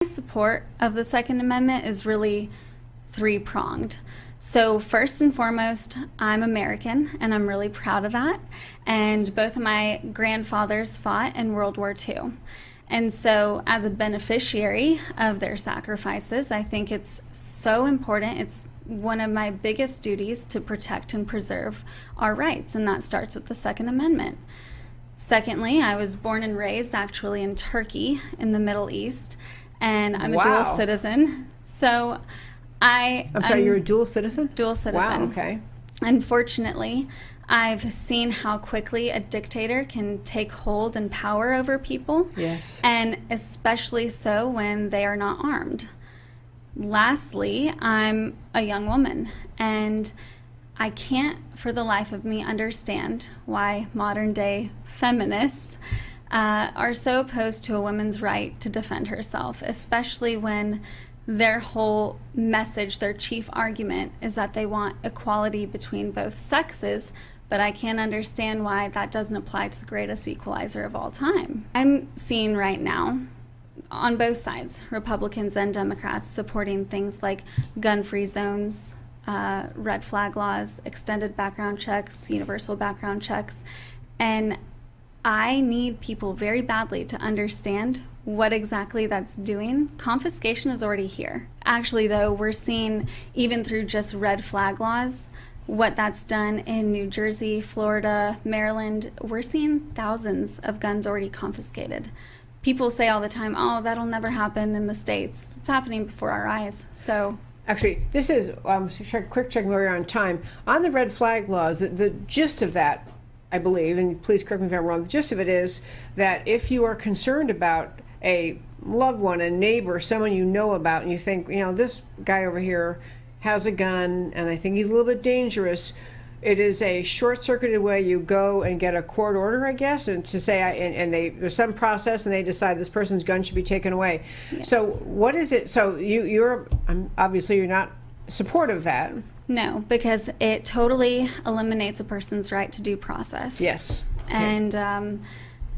My support of the Second Amendment is really three-pronged. So first and foremost, I'm American, and I'm really proud of that. And both of my grandfathers fought in World War II. And so as a beneficiary of their sacrifices, I think it's so important. It's one of my biggest duties to protect and preserve our rights, and that starts with the Second Amendment. Secondly, I was born and raised actually in Turkey in the Middle East, and I'm a dual citizen. So I'm sorry, you're a dual citizen? Dual citizen. Wow, okay. Unfortunately, I've seen how quickly a dictator can take hold and power over people. Yes. And especially so when they are not armed. Lastly, I'm a young woman, and I can't for the life of me understand why modern day feminists are so opposed to a woman's right to defend herself, especially when their whole message, their chief argument, is that they want equality between both sexes, but I can't understand why that doesn't apply to the greatest equalizer of all time. I'm seeing right now, on both sides, Republicans and Democrats, supporting things like gun-free zones, red flag laws, extended background checks, universal background checks, and I need people very badly to understand what exactly that's doing. Confiscation is already here. Actually, though, we're seeing, even through just red flag laws, what that's done in New Jersey, Florida, Maryland. We're seeing thousands of guns already confiscated. People say all the time, oh, that'll never happen in the States. It's happening before our eyes. So actually, this is, quick check where we're on time. On the red flag laws, the gist of that, I believe, and please correct me if I'm wrong, the gist of it is that if you are concerned about a loved one, a neighbor, someone you know about, and you think, this guy over here has a gun, and I think he's a little bit dangerous, it is a short-circuited way you go and get a court order, I guess, and to say, there's some process, and they decide this person's gun should be taken away. Yes. So what is it? So obviously you're not supportive of that. No, because it totally eliminates a person's right to due process. Yes. Okay. And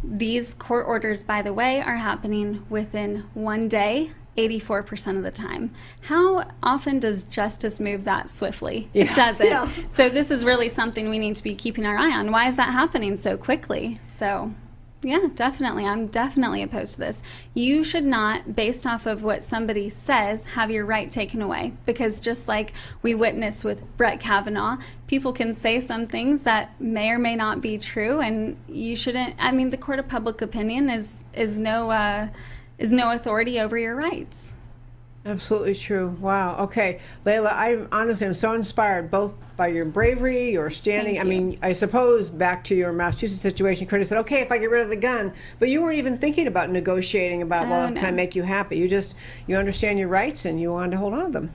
these court orders, by the way, are happening within one day, 84% of the time. How often does justice move that swiftly? Yeah. It doesn't. Yeah. So this is really something we need to be keeping our eye on. Why is that happening so quickly? So yeah, definitely. I'm definitely opposed to this. You should not, based off of what somebody says, have your right taken away. Because just like we witnessed with Brett Kavanaugh, people can say some things that may or may not be true, and you shouldn't. I mean, the court of public opinion is no authority over your rights. Absolutely true. Wow. Okay. Leyla, I'm so inspired both by your bravery, your standing. Thank you. I mean, I suppose back to your Massachusetts situation, Curtis said, okay, if I get rid of the gun, but you weren't even thinking about negotiating about, No. can I make you happy? You understand your rights and you wanted to hold on to them.